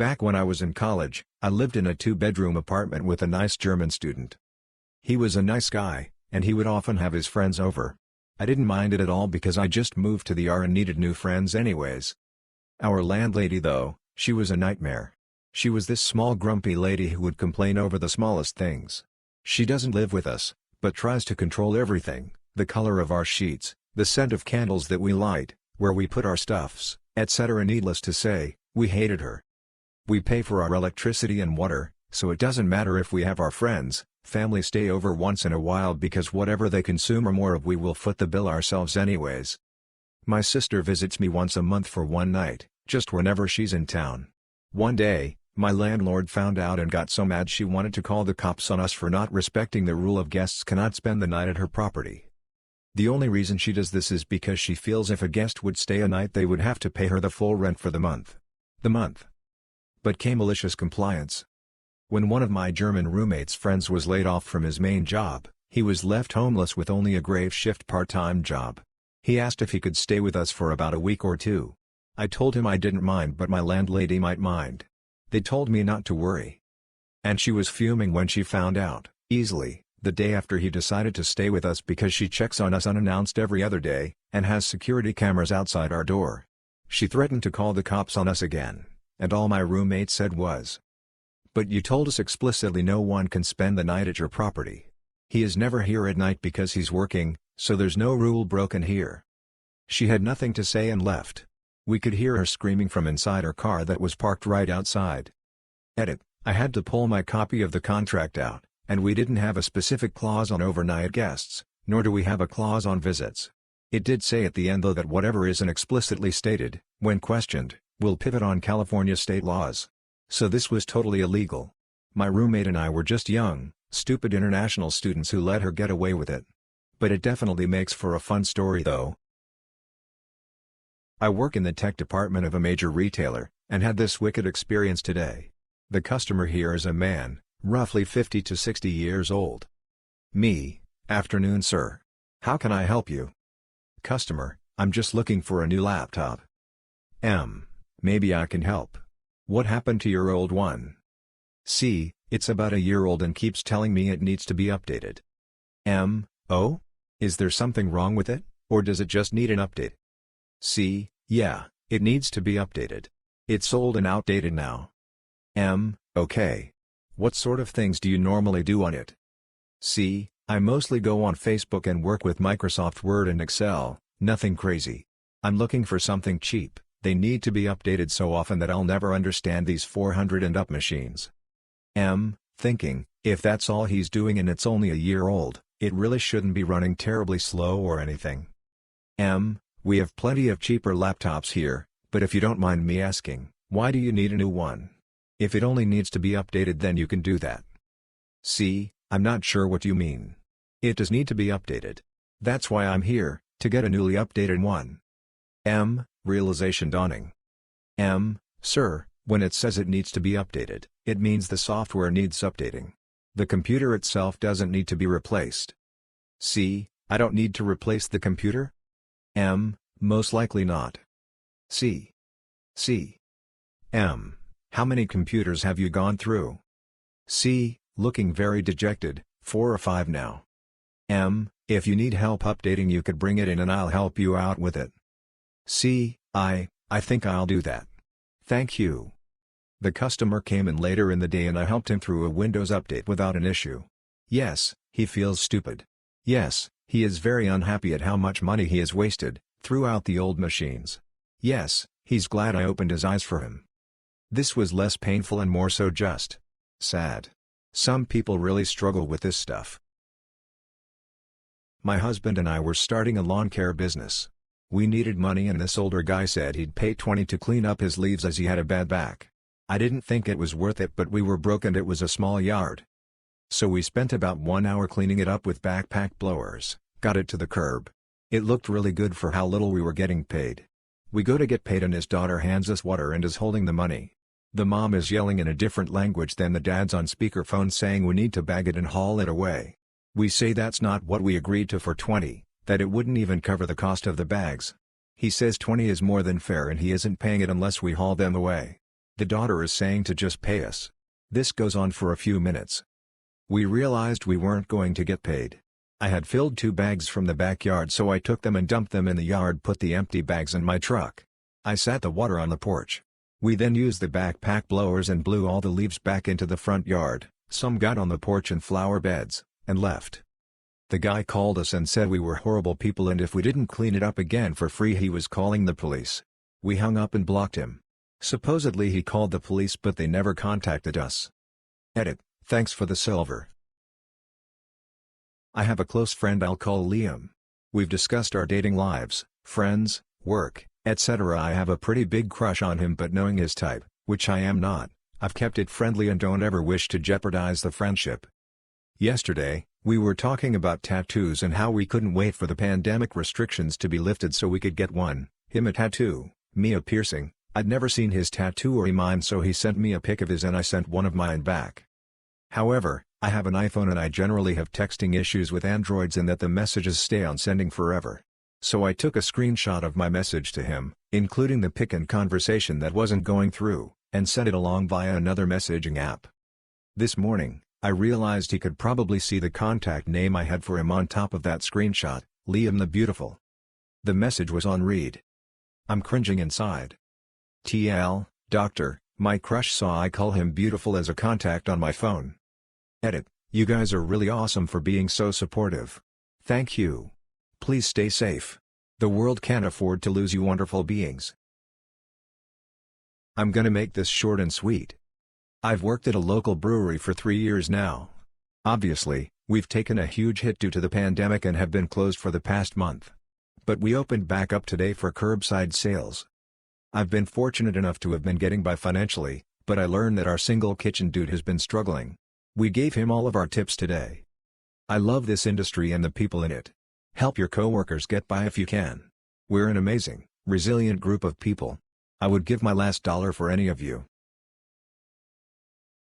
Back when I was in college, I lived in a two-bedroom apartment with a nice German student. He was a nice guy, and he would often have his friends over. I didn't mind it at all because I just moved to the R and needed new friends anyways. Our landlady though, she was a nightmare. She was this small grumpy lady who would complain over the smallest things. She doesn't live with us, but tries to control everything, the color of our sheets, the scent of candles that we light, where we put our stuffs, etc. Needless to say, we hated her. We pay for our electricity and water, so it doesn't matter if we have our friends, family stay over once in a while because whatever they consume or more of we will foot the bill ourselves anyways. My sister visits me once a month for one night, just whenever she's in town. One day, my landlord found out and got so mad she wanted to call the cops on us for not respecting the rule of guests cannot spend the night at her property. The only reason she does this is because she feels if a guest would stay a night they would have to pay her the full rent for the month. But came malicious compliance. When one of my German roommate's friends was laid off from his main job, he was left homeless with only a grave shift part-time job. He asked if he could stay with us for about a week or two. I told him I didn't mind but my landlady might mind. They told me not to worry. And she was fuming when she found out, easily, the day after he decided to stay with us because she checks on us unannounced every other day, and has security cameras outside our door. She threatened to call the cops on us again. And all my roommate said was, "But you told us explicitly no one can spend the night at your property. He is never here at night because he's working, so there's no rule broken here." She had nothing to say and left. We could hear her screaming from inside her car that was parked right outside. Edit: I had to pull my copy of the contract out, and we didn't have a specific clause on overnight guests, nor do we have a clause on visits. It did say at the end though that whatever isn't explicitly stated, when questioned, will pivot on California state laws. So this was totally illegal. My roommate and I were just young, stupid international students who let her get away with it. But it definitely makes for a fun story though. I work in the tech department of a major retailer, and had this wicked experience today. The customer here is a man, roughly 50 to 60 years old. Me: Afternoon sir. How can I help you? Customer: I'm just looking for a new laptop. Maybe I can help. What happened to your old one? C: It's about a year old and keeps telling me it needs to be updated. Oh? Is there something wrong with it, or does it just need an update? C: Yeah, it needs to be updated. It's old and outdated now. Okay. What sort of things do you normally do on it? C: I mostly go on Facebook and work with Microsoft Word and Excel, nothing crazy. I'm looking for something cheap. They need to be updated so often that I'll never understand these 400 and up machines. Thinking, if that's all he's doing and it's only a year old, it really shouldn't be running terribly slow or anything. We have plenty of cheaper laptops here, but if you don't mind me asking, why do you need a new one? If it only needs to be updated then you can do that. C: I'm not sure what you mean. It does need to be updated. That's why I'm here, to get a newly updated one. Realization dawning. Sir, when it says it needs to be updated, it means the software needs updating. The computer itself doesn't need to be replaced. C: I don't need to replace the computer? Most likely not. C. How many computers have you gone through? C, looking very dejected, 4 or 5 now. If you need help updating you could bring it in and I'll help you out with it. C, I think I'll do that. Thank you. The customer came in later in the day and I helped him through a Windows update without an issue. Yes, he feels stupid. Yes, he is very unhappy at how much money he has wasted, throughout the old machines. Yes, he's glad I opened his eyes for him. This was less painful and more so just sad. Some people really struggle with this stuff. My husband and I were starting a lawn care business. We needed money and this older guy said he'd pay $20 to clean up his leaves as he had a bad back. I didn't think it was worth it but we were broke and it was a small yard. So we spent about 1 hour cleaning it up with backpack blowers, got it to the curb. It looked really good for how little we were getting paid. We go to get paid and his daughter hands us water and is holding the money. The mom is yelling in a different language than the dad's on speakerphone saying we need to bag it and haul it away. We say that's not what we agreed to for $20, that it wouldn't even cover the cost of the bags. He says $20 is more than fair and he isn't paying it unless we haul them away. The daughter is saying to just pay us. This goes on for a few minutes. We realized we weren't going to get paid. I had filled 2 bags from the backyard, so I took them and dumped them in the yard, put the empty bags in my truck. I sat the water on the porch. We then used the backpack blowers and blew all the leaves back into the front yard. Some got on the porch and flower beds, and left. The guy called us and said we were horrible people and if we didn't clean it up again for free he was calling the police. We hung up and blocked him. Supposedly he called the police but they never contacted us. Edit, thanks for the silver. I have a close friend I'll call Liam. We've discussed our dating lives, friends, work, etc. I have a pretty big crush on him but knowing his type, which I am not, I've kept it friendly and don't ever wish to jeopardize the friendship. Yesterday, we were talking about tattoos and how we couldn't wait for the pandemic restrictions to be lifted so we could get one, him a tattoo, me a piercing. I'd never seen his tattoo or mine so he sent me a pic of his and I sent one of mine back. However, I have an iPhone and I generally have texting issues with Androids in that the messages stay on sending forever. So I took a screenshot of my message to him, including the pic and conversation that wasn't going through, and sent it along via another messaging app. This morning, I realized he could probably see the contact name I had for him on top of that screenshot, Liam the Beautiful. The message was on read. I'm cringing inside. TL, doctor, my crush saw I call him beautiful as a contact on my phone. Edit, you guys are really awesome for being so supportive. Thank you. Please stay safe. The world can't afford to lose you wonderful beings. I'm gonna make this short and sweet. I've worked at a local brewery for 3 years now. Obviously, we've taken a huge hit due to the pandemic and have been closed for the past month. But we opened back up today for curbside sales. I've been fortunate enough to have been getting by financially, but I learned that our single kitchen dude has been struggling. We gave him all of our tips today. I love this industry and the people in it. Help your coworkers get by if you can. We're an amazing, resilient group of people. I would give my last dollar for any of you.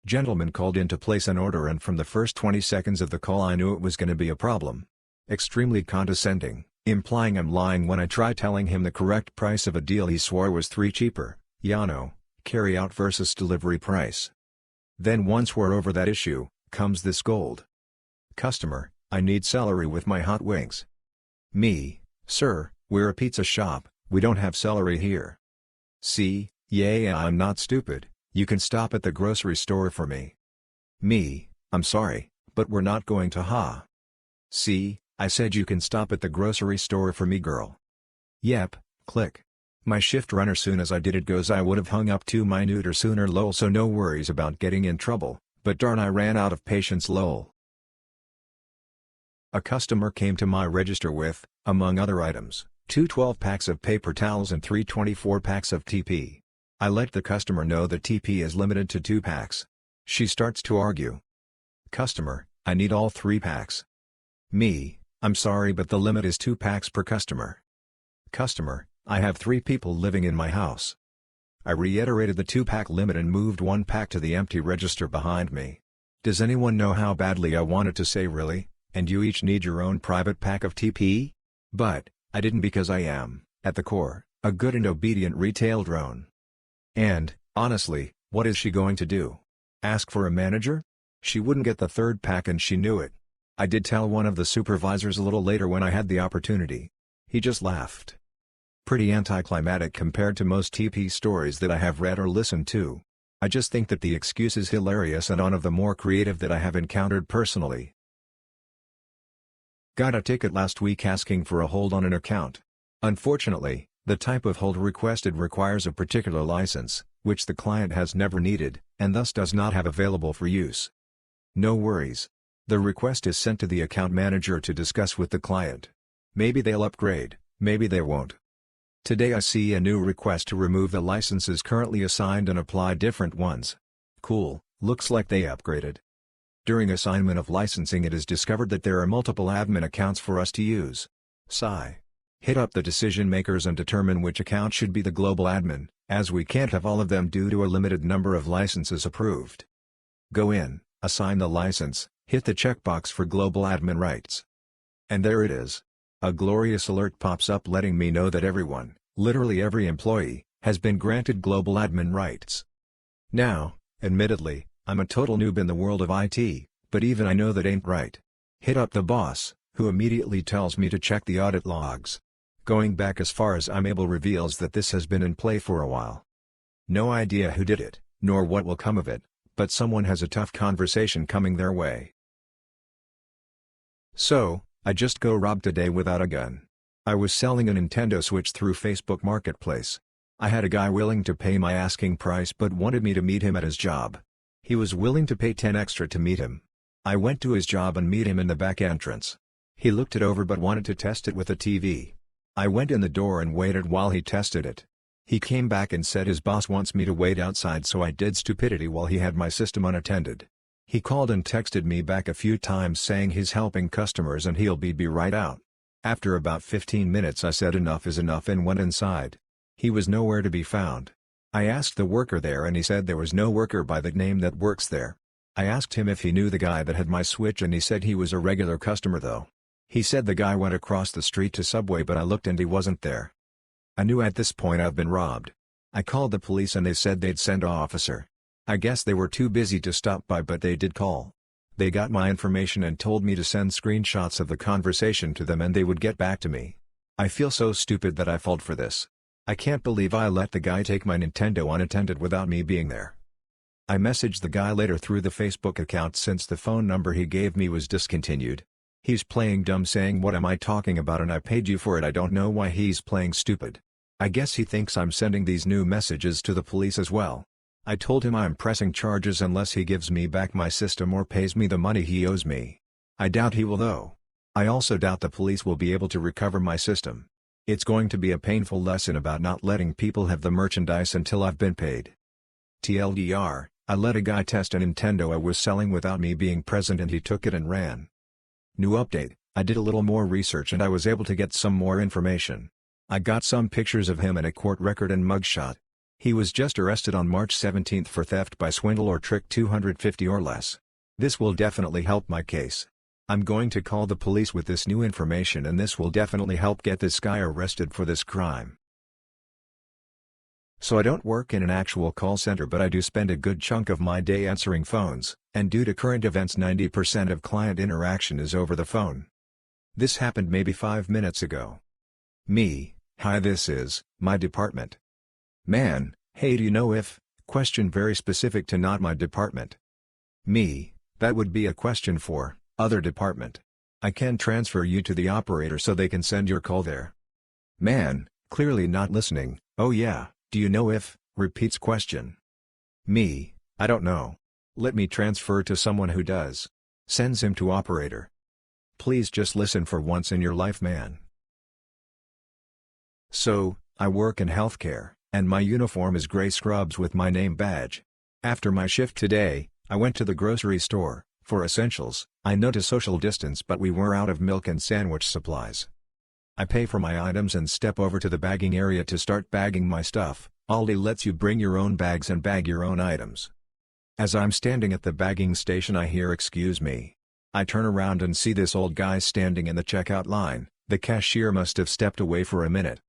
Gentleman called in to place an order and from the first 20 seconds of the call I knew it was going to be a problem. Extremely condescending, implying I'm lying when I try telling him the correct price of a deal he swore was 3 cheaper, Yano, carry out versus delivery price. Then once we're over that issue, comes this gold. Customer, I need celery with my hot wings. Me, sir, we're a pizza shop, we don't have celery here. C, yeah I'm not stupid, you can stop at the grocery store for me. Me, I'm sorry, but we're not going to ha. C, I said you can stop at the grocery store for me girl. Yep, click. My shift runner soon as I did it goes I would have hung up 2 minute or sooner lol so no worries about getting in trouble, but darn I ran out of patience lol. A customer came to my register with, among other items, 2 12-packs of paper towels and 3 24-packs of TP. I let the customer know that TP is limited to 2 packs. She starts to argue. Customer, I need all 3 packs. Me, I'm sorry but the limit is 2 packs per customer. Customer, I have 3 people living in my house. I reiterated the 2-pack limit and moved 1 pack to the empty register behind me. Does anyone know how badly I wanted to say really, and you each need your own private pack of TP? But, I didn't because I am, at the core, a good and obedient retail drone. And, honestly, what is she going to do? Ask for a manager? She wouldn't get the 3rd pack and she knew it. I did tell one of the supervisors a little later when I had the opportunity. He just laughed. Pretty anticlimactic compared to most TP stories that I have read or listened to. I just think that the excuse is hilarious and one of the more creative that I have encountered personally. Got a ticket last week asking for a hold on an account. Unfortunately, the type of hold requested requires a particular license, which the client has never needed, and thus does not have available for use. No worries. The request is sent to the account manager to discuss with the client. Maybe they'll upgrade, maybe they won't. Today I see a new request to remove the licenses currently assigned and apply different ones. Cool, looks like they upgraded. During assignment of licensing it is discovered that there are multiple admin accounts for us to use. Sigh. Hit up the decision makers and determine which account should be the global admin, as we can't have all of them due to a limited number of licenses approved. Go in, assign the license, hit the checkbox for global admin rights. And there it is. A glorious alert pops up letting me know that everyone, literally every employee, has been granted global admin rights. Now, admittedly, I'm a total noob in the world of IT, but even I know that ain't right. Hit up the boss, who immediately tells me to check the audit logs. Going back as far as I'm able reveals that this has been in play for a while. No idea who did it, nor what will come of it, but someone has a tough conversation coming their way. So, I just go rob today without a gun. I was selling a Nintendo Switch through Facebook Marketplace. I had a guy willing to pay my asking price but wanted me to meet him at his job. He was willing to pay 10 extra to meet him. I went to his job and meet him in the back entrance. He looked it over but wanted to test it with a TV. I went in the door and waited while he tested it. He came back and said his boss wants me to wait outside, so I did stupidity while he had my system unattended. He called and texted me back a few times saying he's helping customers and he'll be right out. After about 15 minutes I said enough is enough and went inside. He was nowhere to be found. I asked the worker there and he said there was no worker by that name that works there. I asked him if he knew the guy that had my Switch and he said he was a regular customer though. He said the guy went across the street to Subway but I looked and he wasn't there. I knew at this point I've been robbed. I called the police and they said they'd send an officer. I guess they were too busy to stop by but they did call. They got my information and told me to send screenshots of the conversation to them and they would get back to me. I feel so stupid that I falled for this. I can't believe I let the guy take my Nintendo unattended without me being there. I messaged the guy later through the Facebook account since the phone number he gave me was discontinued. He's playing dumb saying what am I talking about and I paid you for it. I don't know why he's playing stupid. I guess he thinks I'm sending these new messages to the police as well. I told him I'm pressing charges unless he gives me back my system or pays me the money he owes me. I doubt he will though. I also doubt the police will be able to recover my system. It's going to be a painful lesson about not letting people have the merchandise until I've been paid. TLDR, I let a guy test a Nintendo I was selling without me being present and he took it and ran. New update, I did a little more research and I was able to get some more information. I got some pictures of him and a court record and mugshot. He was just arrested on March 17 for theft by swindle or trick $250 or less. This will definitely help my case. I'm going to call the police with this new information and this will definitely help get this guy arrested for this crime. So I don't work in an actual call center but I do spend a good chunk of my day answering phones, and due to current events 90% of client interaction is over the phone. This happened maybe 5 minutes ago. Me, hi, this is my department. Man, hey, do you know if, question very specific to not my department. Me, that would be a question for other department. I can transfer you to the operator so they can send your call there. Man, clearly not listening. Oh yeah, do you know if, repeats question. Me, I don't know. Let me transfer to someone who does. Sends him to operator. Please just listen for once in your life, man. So, I work in healthcare, and my uniform is gray scrubs with my name badge. After my shift today, I went to the grocery store. For essentials, I know to social distance but we were out of milk and sandwich supplies. I pay for my items and step over to the bagging area to start bagging my stuff. Aldi lets you bring your own bags and bag your own items. As I'm standing at the bagging station I hear "excuse me." I turn around and see this old guy standing in the checkout line. The cashier must have stepped away for a minute.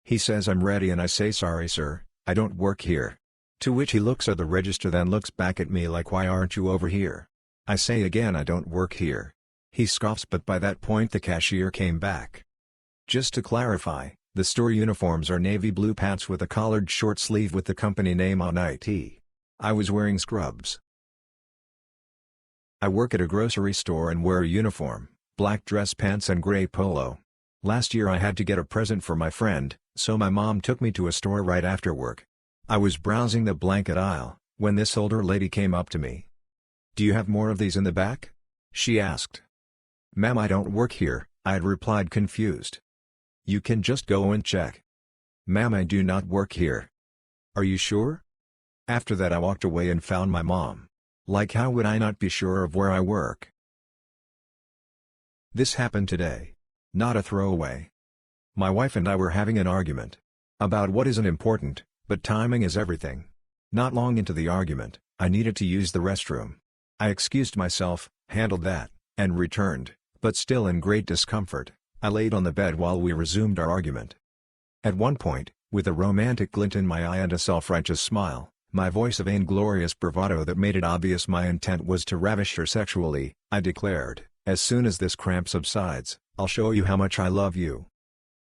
He says I'm ready and I say sorry sir, I don't work here. To which he looks at the register then looks back at me like why aren't you over here? I say again I don't work here. He scoffs but by that point the cashier came back. Just to clarify, the store uniforms are navy blue pants with a collared short sleeve with the company name on it. I was wearing scrubs. I work at a grocery store and wear a uniform, black dress pants and gray polo. Last year I had to get a present for my friend, so my mom took me to a store right after work. I was browsing the blanket aisle, when this older lady came up to me. "Do you have more of these in the back?" she asked. "Ma'am, I don't work here," I had replied confused. "You can just go and check." "Ma'am, I do not work here." "Are you sure?" After that I walked away and found my mom. Like how would I not be sure of where I work? This happened today. Not a throwaway. My wife and I were having an argument. About what isn't important, but timing is everything. Not long into the argument, I needed to use the restroom. I excused myself, handled that, and returned, but still in great discomfort, I laid on the bed while we resumed our argument. At one point, with a romantic glint in my eye and a self-righteous smile, My voice of vainglorious bravado that made it obvious my intent was to ravish her sexually, I declared, "As soon as this cramp subsides, I'll show you how much I love you."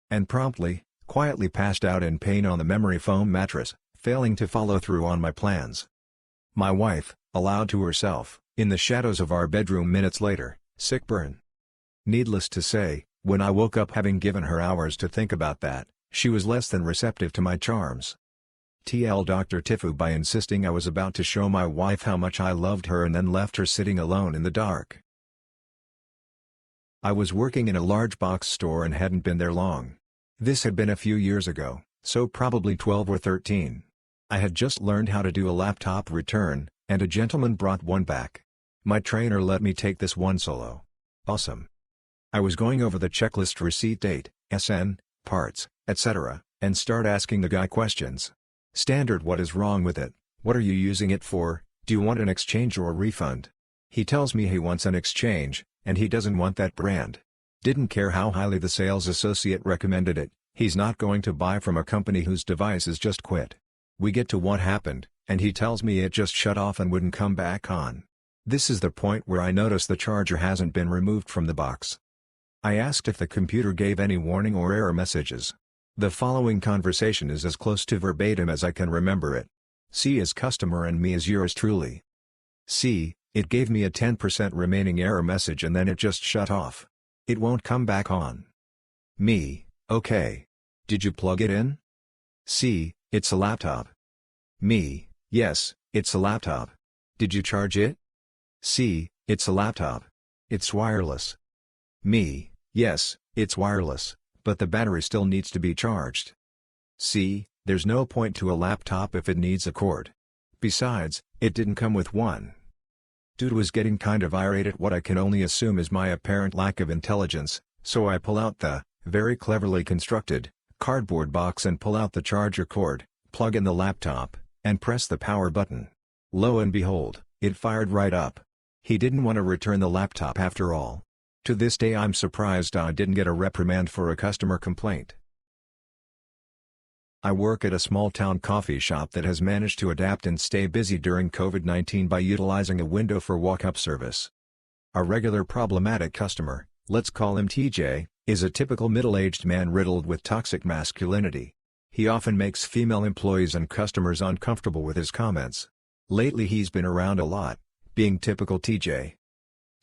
And promptly, quietly passed out in pain on the memory foam mattress, failing to follow through on my plans. My wife, aloud to herself, in the shadows of our bedroom minutes later, "Sick burn." Needless to say, when I woke up having given her hours to think about that, she was less than receptive to my charms. TL Dr. Tifu by insisting I was about to show my wife how much I loved her and then left her sitting alone in the dark. I was working in a large box store and hadn't been there long. This had been a few years ago, so probably 12 or 13. I had just learned how to do a laptop return, and a gentleman brought one back. My trainer let me take this one solo. Awesome. I was going over the checklist, receipt date, SN, parts, etc., and start asking the guy questions. Standard: what is wrong with it, what are you using it for, do you want an exchange or a refund? He tells me he wants an exchange, and he doesn't want that brand. Didn't care how highly the sales associate recommended it, he's not going to buy from a company whose devices just quit. We get to what happened, and he tells me it just shut off and wouldn't come back on. This is the point where I notice the charger hasn't been removed from the box. I asked if the computer gave any warning or error messages. The following conversation is as close to verbatim as I can remember it. C is customer and me is yours truly. C: it gave me a 10% remaining error message and then it just shut off. It won't come back on. Me: okay. Did you plug it in? C: it's a laptop. Me: yes, it's a laptop. Did you charge it? C: it's a laptop. It's wireless. Me: yes, it's wireless, but the battery still needs to be charged. C: there's no point to a laptop if it needs a cord. Besides, it didn't come with one. Dude was getting kind of irate at what I can only assume is my apparent lack of intelligence, so I pull out the, very cleverly constructed, cardboard box and pull out the charger cord, plug in the laptop, and press the power button. Lo and behold, it fired right up. He didn't want to return the laptop after all. To this day I'm surprised I didn't get a reprimand for a customer complaint. I work at a small-town coffee shop that has managed to adapt and stay busy during COVID-19 by utilizing a window for walk-up service. A regular problematic customer, let's call him TJ, is a typical middle-aged man riddled with toxic masculinity. He often makes female employees and customers uncomfortable with his comments. Lately he's been around a lot, being typical TJ.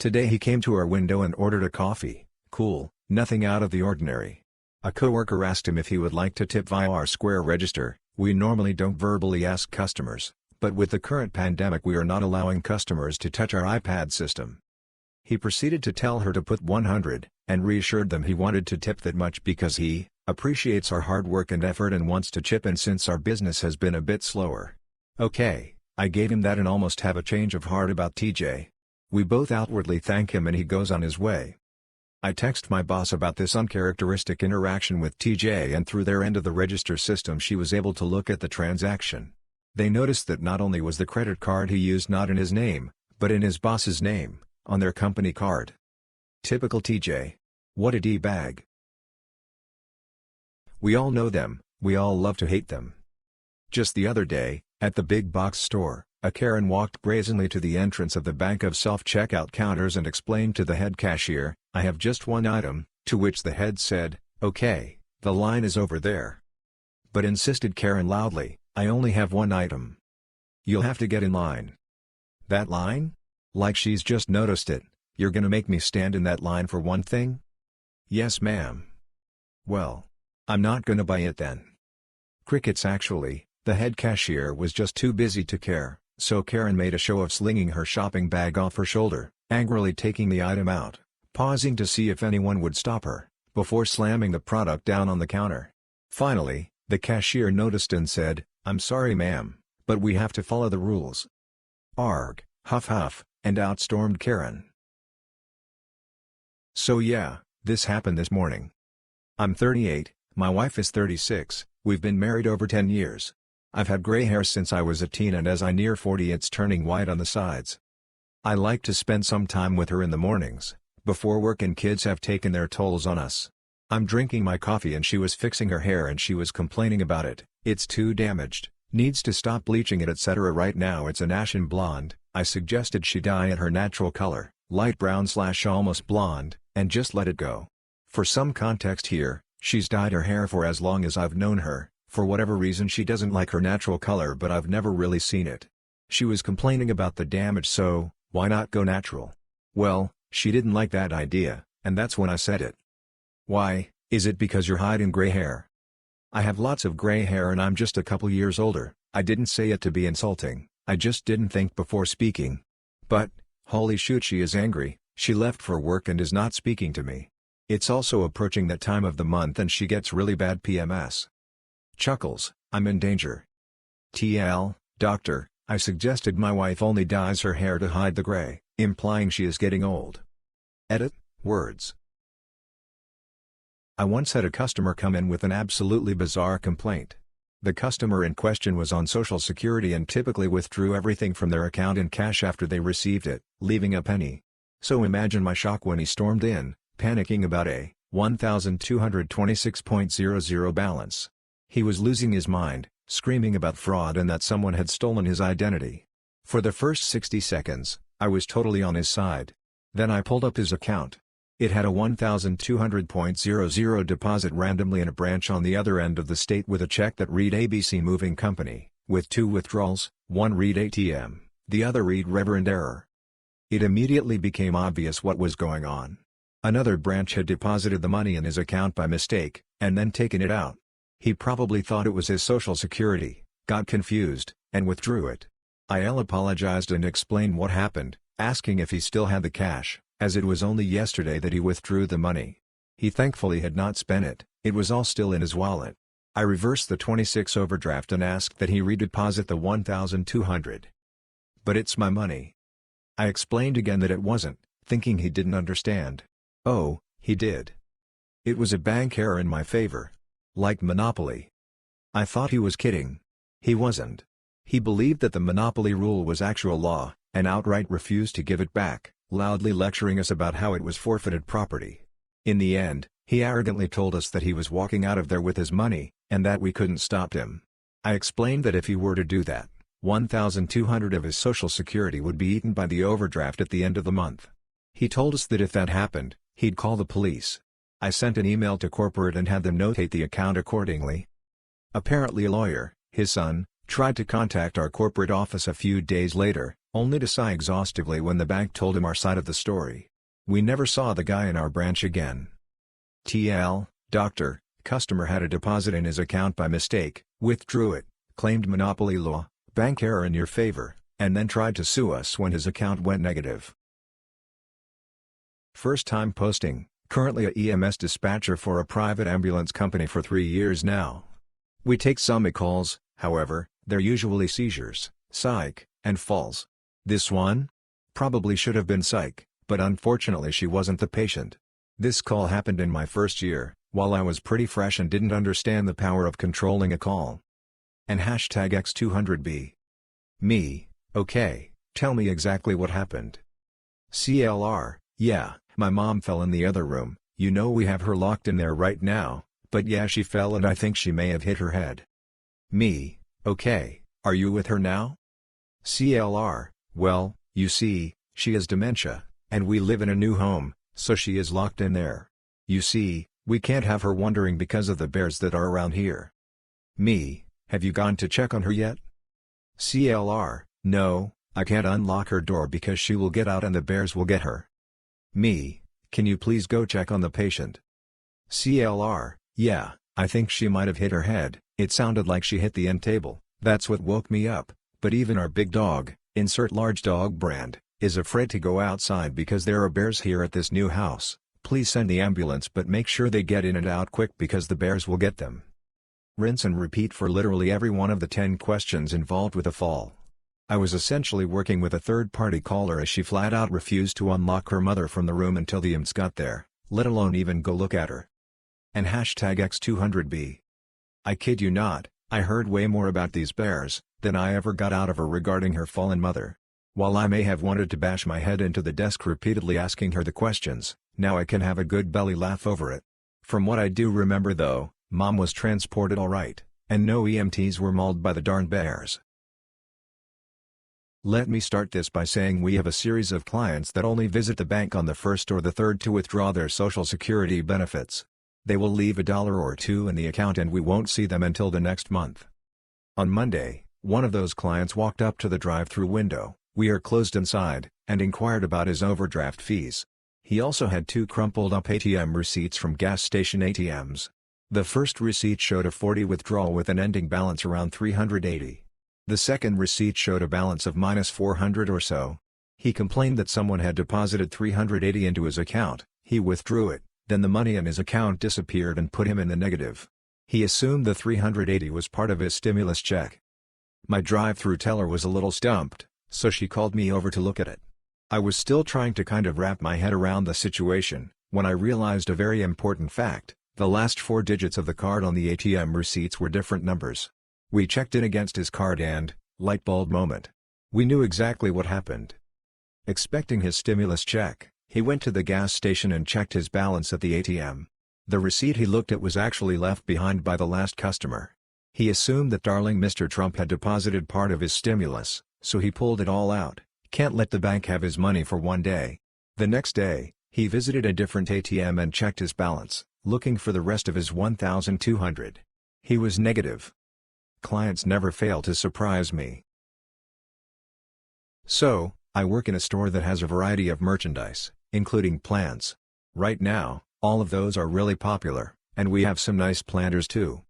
Today he came to our window and ordered a coffee. Cool, nothing out of the ordinary. A coworker asked him if he would like to tip via our Square register. We normally don't verbally ask customers, but with the current pandemic we are not allowing customers to touch our iPad system. He proceeded to tell her to put 100, and reassured them he wanted to tip that much because he appreciates our hard work and effort and wants to chip in since our business has been a bit slower. Okay, I gave him that and almost have a change of heart about TJ. We both outwardly thank him and he goes on his way. I text my boss about this uncharacteristic interaction with TJ and through their end of the register system she was able to look at the transaction. They noticed that not only was the credit card he used not in his name, but in his boss's name, on their company card. Typical TJ. What a D-bag. We all know them, we all love to hate them. Just the other day, at the big box store, a Karen walked brazenly to the entrance of the bank of self-checkout counters and explained to the head cashier, "I have just one item," to which the head said, "Okay, the line is over there." But insisted Karen loudly, "I only have one item. You'll have to get in line." That line? Like she's just noticed it. You're gonna make me stand in that line for one thing? Yes ma'am. Well, I'm not gonna buy it then. Crickets actually, the head cashier was just too busy to care. So Karen made a show of slinging her shopping bag off her shoulder, angrily taking the item out, pausing to see if anyone would stop her, before slamming the product down on the counter. Finally, the cashier noticed and said, "I'm sorry ma'am, but we have to follow the rules." Arg, huff huff, and out stormed Karen. So yeah, this happened this morning. I'm 38, my wife is 36, we've been married over 10 years. I've had gray hair since I was a teen and as I near 40 it's turning white on the sides. I like to spend some time with her in the mornings, before work and kids have taken their tolls on us. I'm drinking my coffee and she was fixing her hair and she was complaining about it, "It's too damaged, Needs to stop bleaching it etc. Right now it's an ashen blonde. I suggested she dye it her natural color, light brown/almost blonde, and just let it go. For some context here, she's dyed her hair for as long as I've known her. For whatever reason she doesn't like her natural color but I've never really seen it. She was complaining about the damage so, why not go natural? Well, she didn't like that idea, and that's when I said it. Why, is it because you're hiding gray hair? I have lots of gray hair and I'm just a couple years older. I didn't say it to be insulting, I just didn't think before speaking. But, holy shoot she is angry, she left for work and is not speaking to me. It's also approaching that time of the month and she gets really bad PMS. Chuckles, I'm in danger. TL, doctor, I suggested my wife only dyes her hair to hide the gray, implying she is getting old. Edit, words. I once had a customer come in with an absolutely bizarre complaint. The customer in question was on Social Security and typically withdrew everything from their account in cash after they received it, leaving a penny. So imagine my shock when he stormed in, panicking about a $1,226.00 balance. He was losing his mind, screaming about fraud and that someone had stolen his identity. For the first 60 seconds, I was totally on his side. Then I pulled up his account. It had a $1,200.00 deposit randomly in a branch on the other end of the state with a check that read ABC Moving Company, with 2 withdrawals, one read ATM, the other read Reverend Error. It immediately became obvious what was going on. Another branch had deposited the money in his account by mistake, and then taken it out. He probably thought it was his Social Security, got confused, and withdrew it. I apologized and explained what happened, asking if he still had the cash, as it was only yesterday that he withdrew the money. He thankfully had not spent it, it was all still in his wallet. I reversed the 26 overdraft and asked that he redeposit the $1,200. But it's my money. I explained again that it wasn't, thinking he didn't understand. Oh, he did. It was a bank error in my favor. Like Monopoly. I thought he was kidding. He wasn't. He believed that the Monopoly rule was actual law, and outright refused to give it back, loudly lecturing us about how it was forfeited property. In the end, he arrogantly told us that he was walking out of there with his money, and that we couldn't stop him. I explained that if he were to do that, $1,200 of his Social Security would be eaten by the overdraft at the end of the month. He told us that if that happened, he'd call the police. I sent an email to corporate and had them notate the account accordingly. Apparently a lawyer, his son, tried to contact our corporate office a few days later, only to sigh exhaustively when the bank told him our side of the story. We never saw the guy in our branch again. TL, doctor, customer had a deposit in his account by mistake, withdrew it, claimed Monopoly law, bank error in your favor, and then tried to sue us when his account went negative. First time posting. Currently a EMS dispatcher for a private ambulance company for 3 years now. We take some calls, however, they're usually seizures, psych, and falls. This one? Probably should have been psych, but unfortunately she wasn't the patient. This call happened in my first year, while I was pretty fresh and didn't understand the power of controlling a call. And #X200B. Me, okay, tell me exactly what happened. CLR, yeah. My mom fell in the other room, you know we have her locked in there right now, but yeah she fell and I think she may have hit her head. Me, okay, are you with her now? CLR, well, you see, she has dementia, and we live in a new home, so she is locked in there. You see, we can't have her wandering because of the bears that are around here. Me, have you gone to check on her yet? CLR, no, I can't unlock her door because she will get out and the bears will get her. Me, can you please go check on the patient? CLR, yeah, I think she might have hit her head, it sounded like she hit the end table, that's what woke me up, but even our big dog, insert large dog brand, is afraid to go outside because there are bears here at this new house. Please send the ambulance but make sure they get in and out quick because the bears will get them. Rinse and repeat for literally every one of the 10 questions involved with a fall. I was essentially working with a third-party caller as she flat out refused to unlock her mother from the room until the EMS got there, let alone even go look at her. And #X200B. I kid you not, I heard way more about these bears than I ever got out of her regarding her fallen mother. While I may have wanted to bash my head into the desk repeatedly asking her the questions, now I can have a good belly laugh over it. From what I do remember though, Mom was transported all right, And no EMTs were mauled by the darn bears. Let me start this by saying we have a series of clients that only visit the bank on the 1st or the 3rd to withdraw their Social Security benefits. They will leave $1 or $2 in the account and we won't see them until the next month. On Monday, one of those clients walked up to the drive-thru window, we are closed inside, and inquired about his overdraft fees. He also had 2 crumpled up ATM receipts from gas station ATMs. The first receipt showed a $40 withdrawal with an ending balance around $380. The second receipt showed a balance of -$400 or so. He complained that someone had deposited $380 into his account, he withdrew it, then the money in his account disappeared and put him in the negative. He assumed the $380 was part of his stimulus check. My drive-thru teller was a little stumped, so she called me over to look at it. I was still trying to kind of wrap my head around the situation, when I realized a very important fact: the last 4 digits of the card on the ATM receipts were different numbers. We checked in against his card and, light bulb moment. We knew exactly what happened. Expecting his stimulus check, he went to the gas station and checked his balance at the ATM. The receipt he looked at was actually left behind by the last customer. He assumed that darling Mr. Trump had deposited part of his stimulus, so he pulled it all out. Can't let the bank have his money for one day. The next day, he visited a different ATM and checked his balance, looking for the rest of his $1,200. He was negative. Clients never fail to surprise me. So, I work in a store that has a variety of merchandise, including plants. Right now, all of those are really popular, and we have some nice planters too.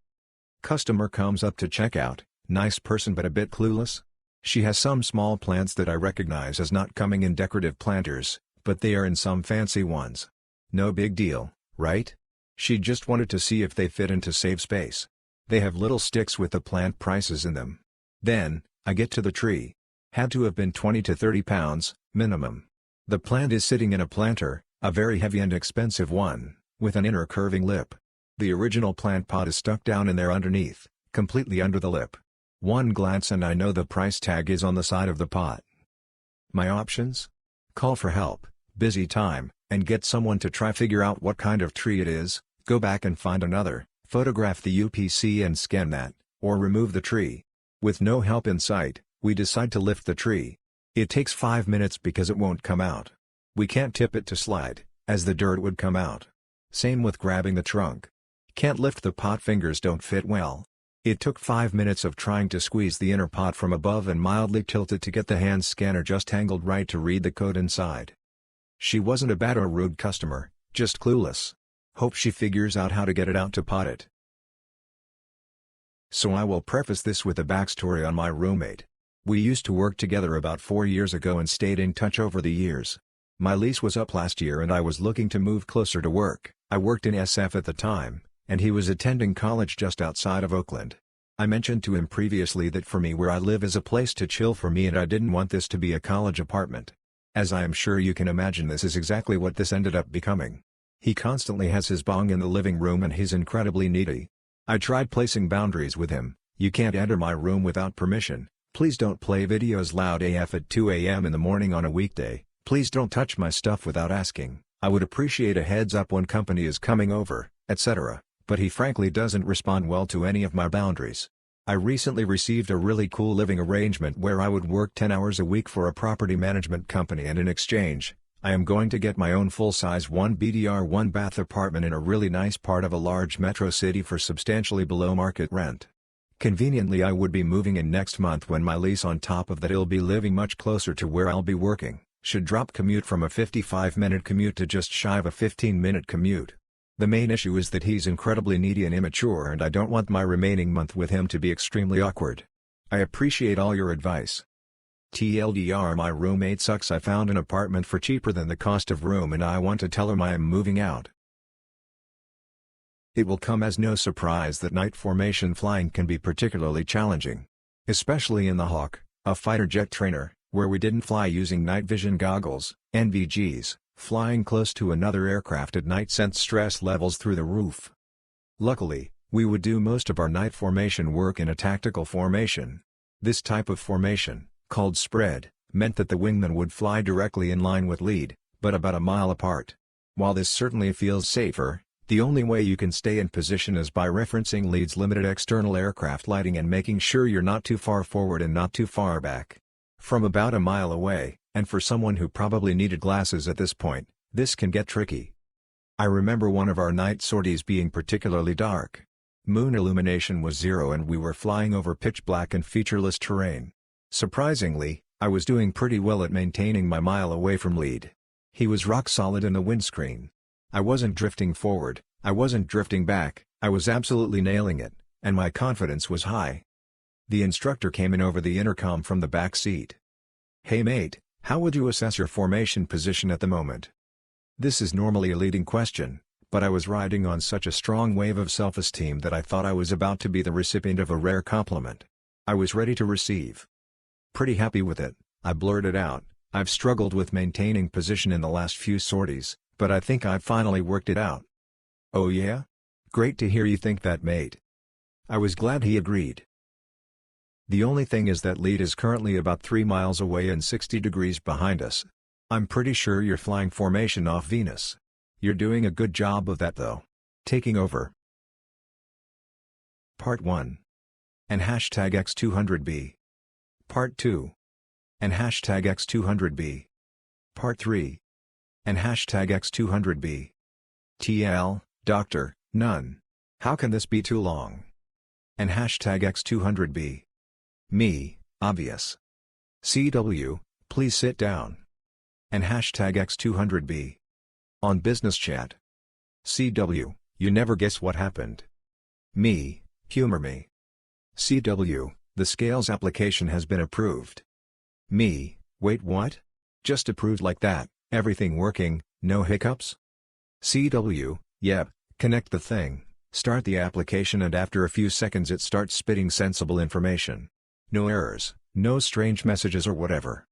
Customer comes up to checkout, nice person but a bit clueless. She has some small plants that I recognize as not coming in decorative planters, but they are in some fancy ones. No big deal, right? She just wanted to see if they fit and to save space. They have little sticks with the plant prices in them. Then, I get to the tree. Had to have been 20 to 30 pounds, minimum. The plant is sitting in a planter, a very heavy and expensive one, with an inner curving lip. The original plant pot is stuck down in there underneath, completely under the lip. One glance and I know the price tag is on the side of the pot. My options? Call for help, busy time, and get someone to try figure out what kind of tree it is, go back and find another, photograph the UPC and scan that, or remove the tree. With no help in sight, we decide to lift the tree. It takes 5 minutes because it won't come out. We can't tip it to slide, as the dirt would come out. Same with grabbing the trunk. Can't lift the pot, fingers don't fit well. It took 5 minutes of trying to squeeze the inner pot from above and mildly tilt it to get the hand scanner just angled right to read the code inside. She wasn't a bad or rude customer, just clueless. Hope she figures out how to get it out to pot it. So I will preface this with a backstory on my roommate. We used to work together about 4 years ago and stayed in touch over the years. My lease was up last year and I was looking to move closer to work. I worked in SF at the time, and he was attending college just outside of Oakland. I mentioned to him previously that for me where I live is a place to chill for me and I didn't want this to be a college apartment. As I am sure you can imagine, this is exactly what this ended up becoming. He constantly has his bong in the living room and he's incredibly needy. I tried placing boundaries with him. You can't enter my room without permission. Please don't play videos loud AF at 2 a.m. in the morning on a weekday. Please don't touch my stuff without asking. I would appreciate a heads up when company is coming over, etc. But he frankly doesn't respond well to any of my boundaries. I recently received a really cool living arrangement where I would work 10 hours a week for a property management company, and in exchange, I am going to get my own full-size 1BDR 1-bath apartment in a really nice part of a large metro city for substantially below market rent. Conveniently, I would be moving in next month when my lease, on top of that I'll be living much closer to where I'll be working, should drop commute from a 55-minute commute to just shy of a 15-minute commute. The main issue is that he's incredibly needy and immature and I don't want my remaining month with him to be extremely awkward. I appreciate all your advice. TLDR, my roommate sucks. I found an apartment for cheaper than the cost of room and I want to tell him I am moving out. It will come as no surprise that night formation flying can be particularly challenging. Especially in the Hawk, a fighter jet trainer, where we didn't fly using night vision goggles, NVGs. Flying close to another aircraft at night sent stress levels through the roof. Luckily, we would do most of our night formation work in a tactical formation. This type of formation, called spread, meant that the wingman would fly directly in line with lead, but about a mile apart. While this certainly feels safer, The only way you can stay in position is by referencing leads limited external aircraft lighting and making sure you're not too far forward and not too far back. From about a mile away, and for someone who probably needed glasses at this point, this can get tricky. I remember one of our night sorties being particularly dark. Moon illumination was zero and we were flying over pitch black and featureless terrain. Surprisingly, I was doing pretty well at maintaining my mile away from lead. He was rock solid in the windscreen. I wasn't drifting forward, I wasn't drifting back, I was absolutely nailing it, and my confidence was high. The instructor came in over the intercom from the back seat. "Hey mate, how would you assess your formation position at the moment?" This is normally a leading question, but I was riding on such a strong wave of self-esteem that I thought I was about to be the recipient of a rare compliment. I was ready to receive. Pretty happy with it, I blurted out, "I've struggled with maintaining position in the last few sorties, but I think I've finally worked it out." "Oh yeah? Great to hear you think that, mate." I was glad he agreed. The only thing is that lead is currently about 3 miles away and 60 degrees behind us. I'm pretty sure you're flying formation off Venus. You're doing a good job of that though. Taking over. Part 1. And hashtag X200B. Part 2. And hashtag X200B. Part 3. And hashtag X200B. TL, Doctor, none. How can this be too long? And hashtag X200B. Me, obvious. CW, please sit down. And hashtag X200B. On business chat. CW, you never guess what happened. Me, humor me. CW, the Scales application has been approved. Me, wait what? Just approved like that, everything working, no hiccups? CW, yep, connect the thing, start the application and after a few seconds it starts spitting sensible information. No errors, no strange messages or whatever.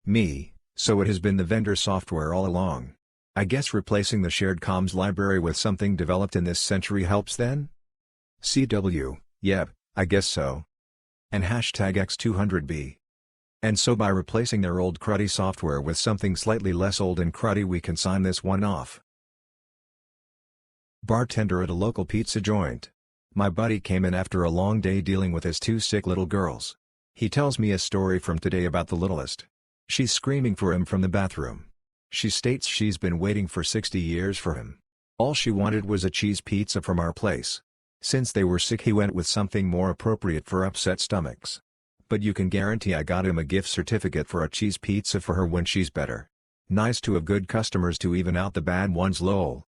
Me, so it has been the vendor software all along. I guess replacing the shared comms library with something developed in this century helps then? CW, yep, I guess so. And hashtag X200B. And so by replacing their old cruddy software with something slightly less old and cruddy we can sign this one off. Bartender at a local pizza joint. My buddy came in after a long day dealing with his 2 sick little girls. He tells me a story from today about the littlest. She's screaming for him from the bathroom. She states she's been waiting for 60 years for him. All she wanted was a cheese pizza from our place. Since they were sick he went with something more appropriate for upset stomachs. But you can guarantee I got him a gift certificate for a cheese pizza for her when she's better. Nice to have good customers to even out the bad ones lol.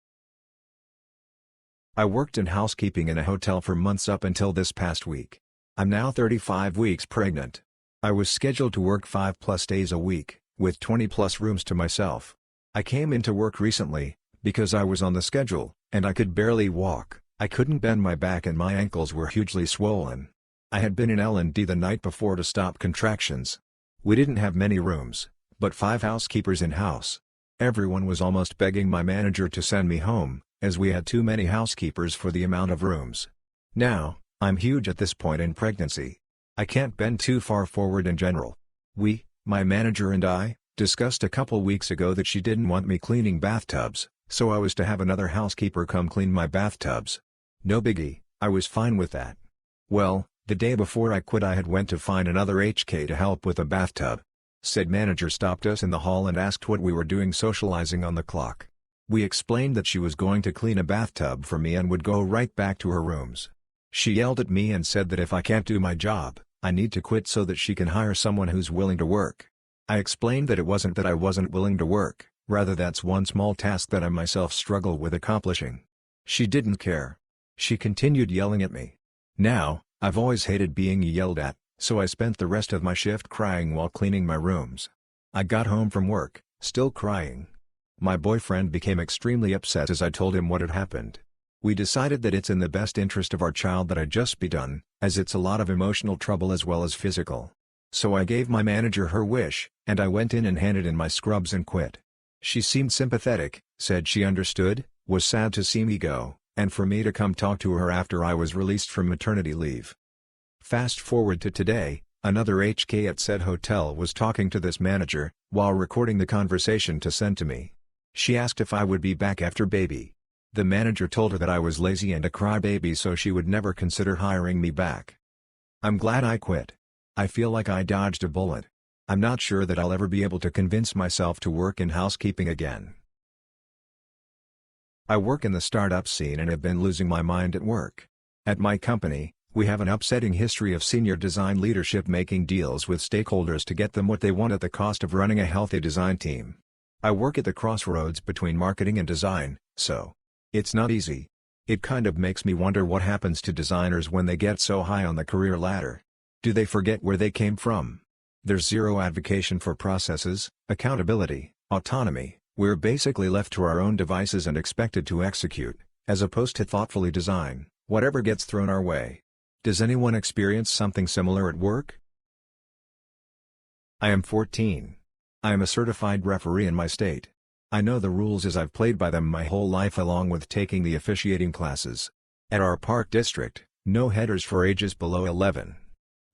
I worked in housekeeping in a hotel for months up until this past week. I'm now 35 weeks pregnant. I was scheduled to work 5+ days a week, with 20+ rooms to myself. I came into work recently, because I was on the schedule, and I could barely walk. I couldn't bend my back and my ankles were hugely swollen. I had been in L&D the night before to stop contractions. We didn't have many rooms, but 5 housekeepers in-house. Everyone was almost begging my manager to send me home, as we had too many housekeepers for the amount of rooms. Now, I'm huge at this point in pregnancy. I can't bend too far forward in general. We, my manager and I, discussed a couple weeks ago that she didn't want me cleaning bathtubs, so I was to have another housekeeper come clean my bathtubs. No biggie, I was fine with that. Well, the day before I quit I had went to find another HK to help with a bathtub. Said manager stopped us in the hall and asked what we were doing socializing on the clock. We explained that she was going to clean a bathtub for me and would go right back to her rooms. She yelled at me and said that if I can't do my job, I need to quit so that she can hire someone who's willing to work. I explained that it wasn't that I wasn't willing to work, rather that's one small task that I myself struggle with accomplishing. She didn't care. She continued yelling at me. Now, I've always hated being yelled at, so I spent the rest of my shift crying while cleaning my rooms. I got home from work, still crying. My boyfriend became extremely upset as I told him what had happened. We decided that it's in the best interest of our child that I just be done, as it's a lot of emotional trouble as well as physical. So I gave my manager her wish, and I went in and handed in my scrubs and quit. She seemed sympathetic, said she understood, was sad to see me go, and for me to come talk to her after I was released from maternity leave. Fast forward to today, another HK at said hotel was talking to this manager, while recording the conversation to send to me. She asked if I would be back after baby. The manager told her that I was lazy and a crybaby, so she would never consider hiring me back. I'm glad I quit. I feel like I dodged a bullet. I'm not sure that I'll ever be able to convince myself to work in housekeeping again. I work in the startup scene and have been losing my mind at work. At my company, we have an upsetting history of senior design leadership making deals with stakeholders to get them what they want at the cost of running a healthy design team. I work at the crossroads between marketing and design, so it's not easy. It kind of makes me wonder what happens to designers when they get so high on the career ladder. Do they forget where they came from? There's zero advocacy for processes, accountability, autonomy. We're basically left to our own devices and expected to execute, as opposed to thoughtfully design whatever gets thrown our way. Does anyone experience something similar at work? I am 14. I am a certified referee in my state. I know the rules as I've played by them my whole life along with taking the officiating classes. At our park district, no headers for ages below 11.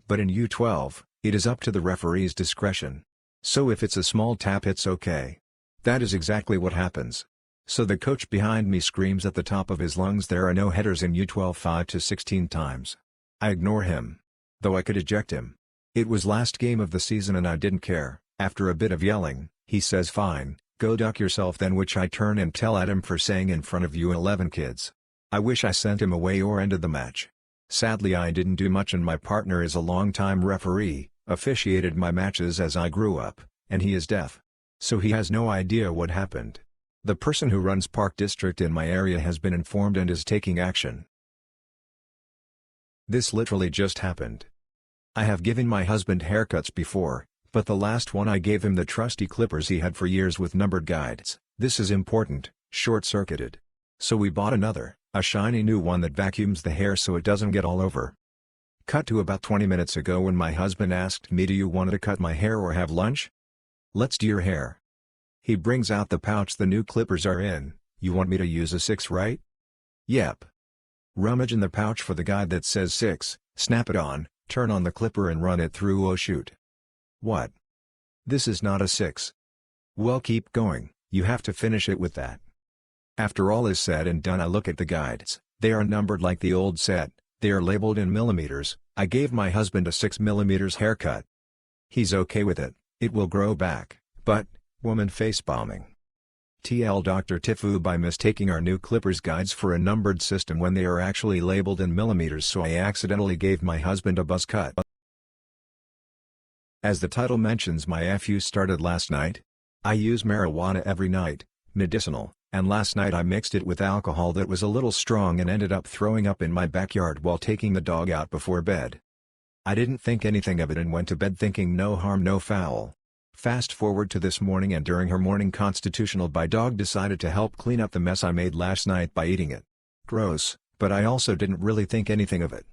But in U12, it is up to the referee's discretion. So if it's a small tap it's okay. That is exactly what happens. So the coach behind me screams at the top of his lungs there are no headers in U12 5 to 16 times. I ignore him. Though I could eject him. It was last game of the season and I didn't care. After a bit of yelling, he says fine, go duck yourself then, which I turn and tell at him for saying in front of U11 kids. I wish I sent him away or ended the match. Sadly I didn't do much and my partner is a longtime referee, officiated my matches as I grew up, and he is deaf. So he has no idea what happened. The person who runs Park District in my area has been informed and is taking action. This literally just happened. I have given my husband haircuts before, but the last one I gave him the trusty clippers he had for years with numbered guides. This is important, short-circuited. So we bought another, a shiny new one that vacuums the hair so it doesn't get all over. Cut to about 20 minutes ago when my husband asked me, do you want to cut my hair or have lunch? Let's do your hair. He brings out the pouch the new clippers are in. You want me to use a 6, right? Yep. Rummage in the pouch for the guide that says 6, snap it on, turn on the clipper and run it through. Oh shoot. What? This is not a 6. Well, keep going, you have to finish it with that. After all is said and done I look at the guides. They are numbered like the old set, they are labeled in millimeters. I gave my husband a 6 millimeters haircut. He's okay with it, it will grow back, but woman face bombing. TL Dr. Tifu by mistaking our new clippers guides for a numbered system when they are actually labeled in millimeters, so I accidentally gave my husband a buzz cut. As the title mentions, my FU started last night. I use marijuana every night, medicinal, and last night I mixed it with alcohol that was a little strong and ended up throwing up in my backyard while taking the dog out before bed. I didn't think anything of it and went to bed thinking no harm no foul. Fast forward to this morning and during her morning constitutional my dog decided to help clean up the mess I made last night by eating it. Gross, but I also didn't really think anything of it.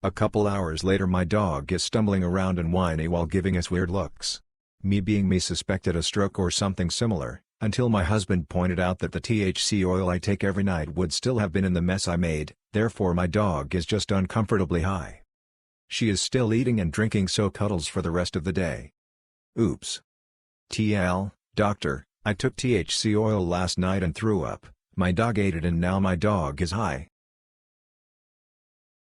A couple hours later my dog is stumbling around and whiny while giving us weird looks. Me being me suspected a stroke or something similar, until my husband pointed out that the THC oil I take every night would still have been in the mess I made, therefore my dog is just uncomfortably high. She is still eating and drinking so cuddles for the rest of the day. Oops. TL, doctor, I took THC oil last night and threw up, my dog ate it and now my dog is high.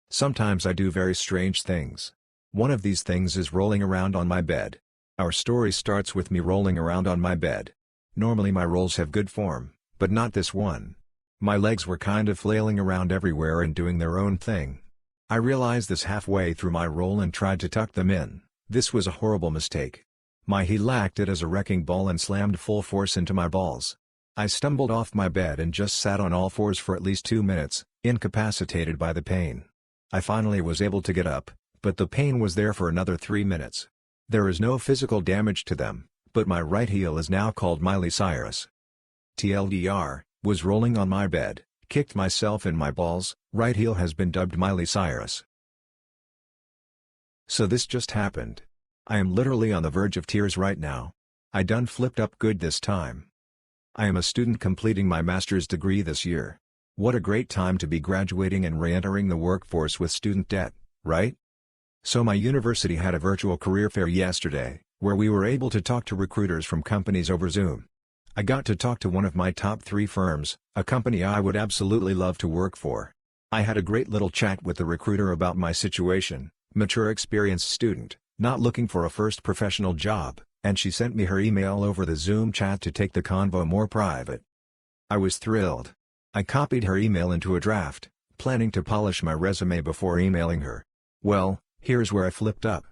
Sometimes I do very strange things. One of these things is rolling around on my bed. Our story starts with me rolling around on my bed. Normally my rolls have good form, but not this one. My legs were kind of flailing around everywhere and doing their own thing. I realized this halfway through my roll and tried to tuck them in. This was a horrible mistake. My heel acted as a wrecking ball and slammed full force into my balls. I stumbled off my bed and just sat on all fours for at least 2 minutes, incapacitated by the pain. I finally was able to get up, but the pain was there for another 3 minutes. There is no physical damage to them, but my right heel is now called Miley Cyrus. TLDR, was rolling on my bed, kicked myself in my balls, right heel has been dubbed Miley Cyrus. So this just happened. I am literally on the verge of tears right now. I done flipped up good this time. I am a student completing my master's degree this year. What a great time to be graduating and re-entering the workforce with student debt, right? So my university had a virtual career fair yesterday, where we were able to talk to recruiters from companies over Zoom. I got to talk to one of my top 3 firms, a company I would absolutely love to work for. I had a great little chat with the recruiter about my situation, mature experienced student, not looking for a first professional job, and she sent me her email over the Zoom chat to take the convo more private. I was thrilled. I copied her email into a draft, planning to polish my resume before emailing her. Well, here's where I flipped up.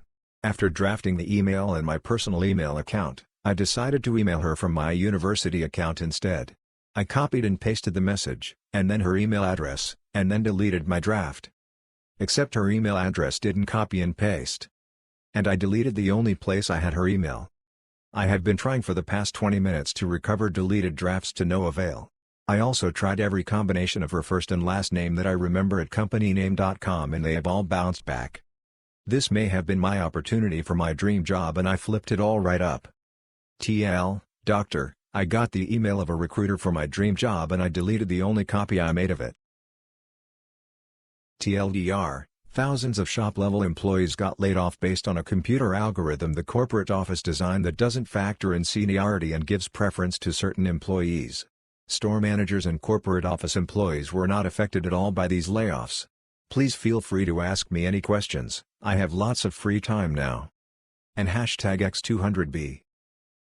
After drafting the email in my personal email account, I decided to email her from my university account instead. I copied and pasted the message, and then her email address, and then deleted my draft. Except her email address didn't copy and paste. And I deleted the only place I had her email. I have been trying for the past 20 minutes to recover deleted drafts to no avail. I also tried every combination of her first and last name that I remember at companyname.com and they have all bounced back. This may have been my opportunity for my dream job and I flipped it all right up. TL, doctor, I got the email of a recruiter for my dream job and I deleted the only copy I made of it. TLDR, thousands of shop-level employees got laid off based on a computer algorithm the corporate office designed that doesn't factor in seniority and gives preference to certain employees. Store managers and corporate office employees were not affected at all by these layoffs. Please feel free to ask me any questions, I have lots of free time now. And #X200B.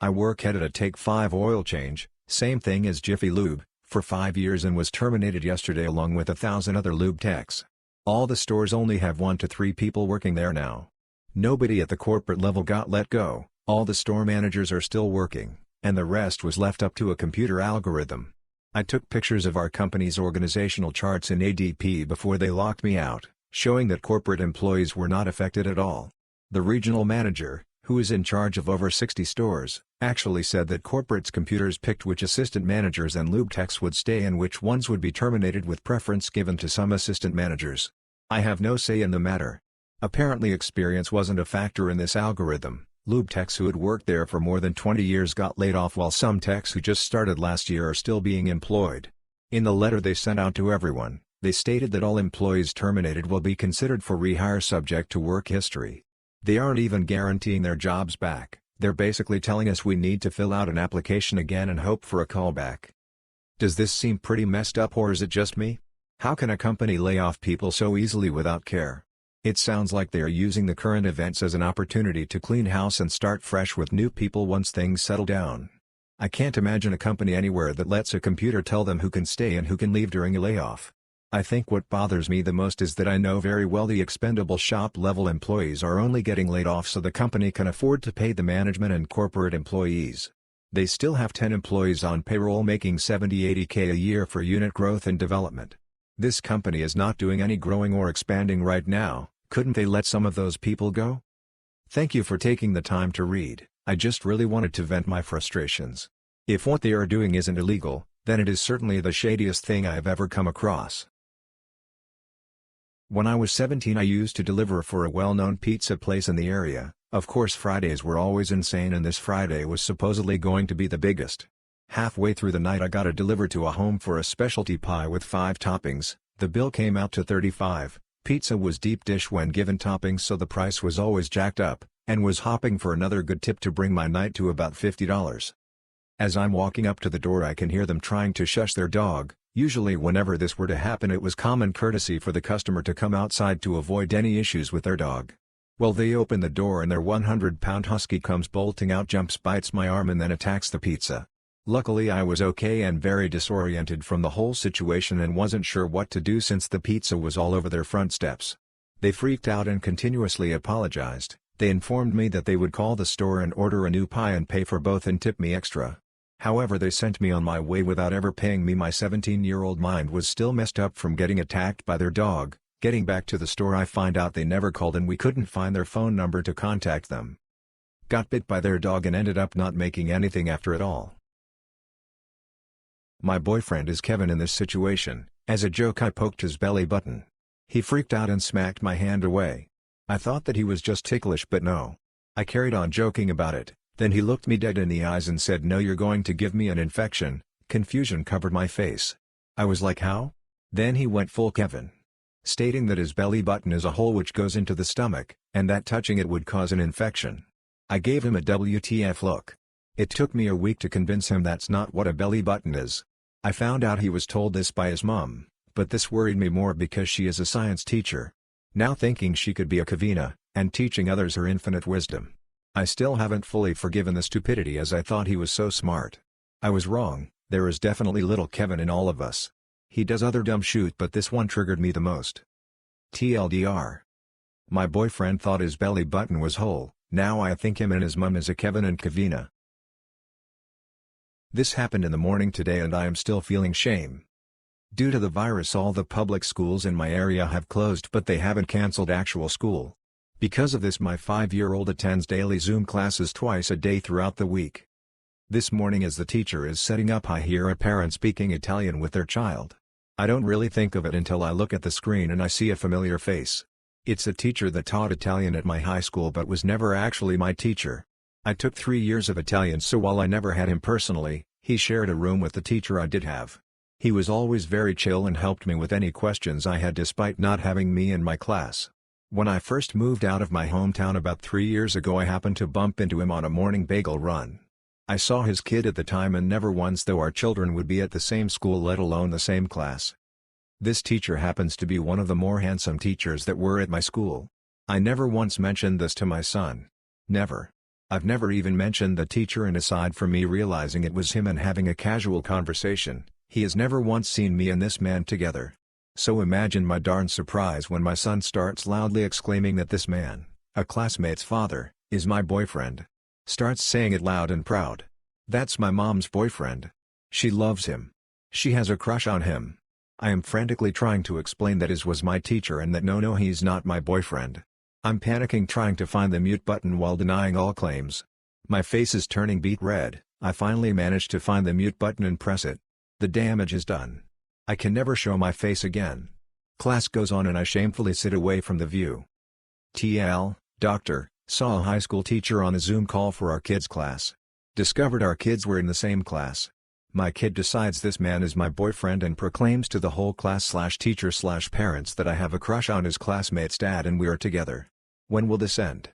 I work at a Take 5 oil change, same thing as Jiffy Lube, for 5 years and was terminated yesterday along with 1,000 other lube techs. All the stores only have 1 to 3 people working there now. Nobody at the corporate level got let go, all the store managers are still working, and the rest was left up to a computer algorithm. I took pictures of our company's organizational charts in ADP before they locked me out, showing that corporate employees were not affected at all. The regional manager, who is in charge of over 60 stores, actually said that corporate's computers picked which assistant managers and lube techs would stay and which ones would be terminated with preference given to some assistant managers. I have no say in the matter. Apparently experience wasn't a factor in this algorithm. Lube techs who had worked there for more than 20 years got laid off while some techs who just started last year are still being employed. In the letter they sent out to everyone, they stated that all employees terminated will be considered for rehire subject to work history. They aren't even guaranteeing their jobs back, they're basically telling us we need to fill out an application again and hope for a callback. Does this seem pretty messed up or is it just me? How can a company lay off people so easily without care? It sounds like they are using the current events as an opportunity to clean house and start fresh with new people once things settle down. I can't imagine a company anywhere that lets a computer tell them who can stay and who can leave during a layoff. I think what bothers me the most is that I know very well the expendable shop-level employees are only getting laid off so the company can afford to pay the management and corporate employees. They still have 10 employees on payroll making $70-80K a year for unit growth and development. This company is not doing any growing or expanding right now, couldn't they let some of those people go? Thank you for taking the time to read, I just really wanted to vent my frustrations. If what they are doing isn't illegal, then it is certainly the shadiest thing I have ever come across. When I was 17 I used to deliver for a well-known pizza place in the area. Of course Fridays were always insane and this Friday was supposedly going to be the biggest. Halfway through the night I got it delivered to a home for a specialty pie with 5 toppings, the bill came out to $35, pizza was deep dish when given toppings so the price was always jacked up, and was hopping for another good tip to bring my night to about $50. As I'm walking up to the door I can hear them trying to shush their dog. Usually whenever this were to happen it was common courtesy for the customer to come outside to avoid any issues with their dog. Well they open the door and their 100-pound husky comes bolting out, jumps, bites my arm and then attacks the pizza. Luckily I was okay and very disoriented from the whole situation and wasn't sure what to do since the pizza was all over their front steps. They freaked out and continuously apologized. They informed me that they would call the store and order a new pie and pay for both and tip me extra. However they sent me on my way without ever paying me. My 17-year-old mind was still messed up from getting attacked by their dog. Getting back to the store I find out they never called and we couldn't find their phone number to contact them. Got bit by their dog and ended up not making anything after it all. My boyfriend is Kevin in this situation. As a joke I poked his belly button. He freaked out and smacked my hand away. I thought that he was just ticklish but no. I carried on joking about it. Then he looked me dead in the eyes and said, "No, you're going to give me an infection." Confusion covered my face. I was like, how? Then he went full Kevin, stating that his belly button is a hole which goes into the stomach, and that touching it would cause an infection. I gave him a WTF look. It took me a week to convince him that's not what a belly button is. I found out he was told this by his mom, but this worried me more because she is a science teacher. Now thinking she could be a Kavina, and teaching others her infinite wisdom. I still haven't fully forgiven the stupidity as I thought he was so smart. I was wrong, there is definitely little Kevin in all of us. He does other dumb shit but this one triggered me the most. TLDR. My boyfriend thought his belly button was whole, now I think him and his mum is a Kevin and Kavina. This happened in the morning today and I am still feeling shame. Due to the virus all the public schools in my area have closed but they haven't cancelled actual school. Because of this my 5-year-old attends daily Zoom classes twice a day throughout the week. This morning as the teacher is setting up I hear a parent speaking Italian with their child. I don't really think of it until I look at the screen and I see a familiar face. It's a teacher that taught Italian at my high school but was never actually my teacher. I took 3 years of Italian so while I never had him personally, he shared a room with the teacher I did have. He was always very chill and helped me with any questions I had despite not having me in my class. When I first moved out of my hometown about 3 years ago I happened to bump into him on a morning bagel run. I saw his kid at the time and never once though our children would be at the same school let alone the same class. This teacher happens to be one of the more handsome teachers that were at my school. I never once mentioned this to my son. Never. I've never even mentioned the teacher and aside from me realizing it was him and having a casual conversation, he has never once seen me and this man together. So imagine my darn surprise when my son starts loudly exclaiming that this man, a classmate's father, is my boyfriend. Starts saying it loud and proud. That's my mom's boyfriend. She loves him. She has a crush on him. I am frantically trying to explain that his was my teacher and that no he's not my boyfriend. I'm panicking trying to find the mute button while denying all claims. My face is turning beet red. I finally managed to find the mute button and press it. The damage is done. I can never show my face again. Class goes on and I shamefully sit away from the view. TL, doctor, saw a high school teacher on a Zoom call for our kids' class. Discovered our kids were in the same class. My kid decides this man is my boyfriend and proclaims to the whole class/teacher/parents that I have a crush on his classmate's dad and we are together. When will this end?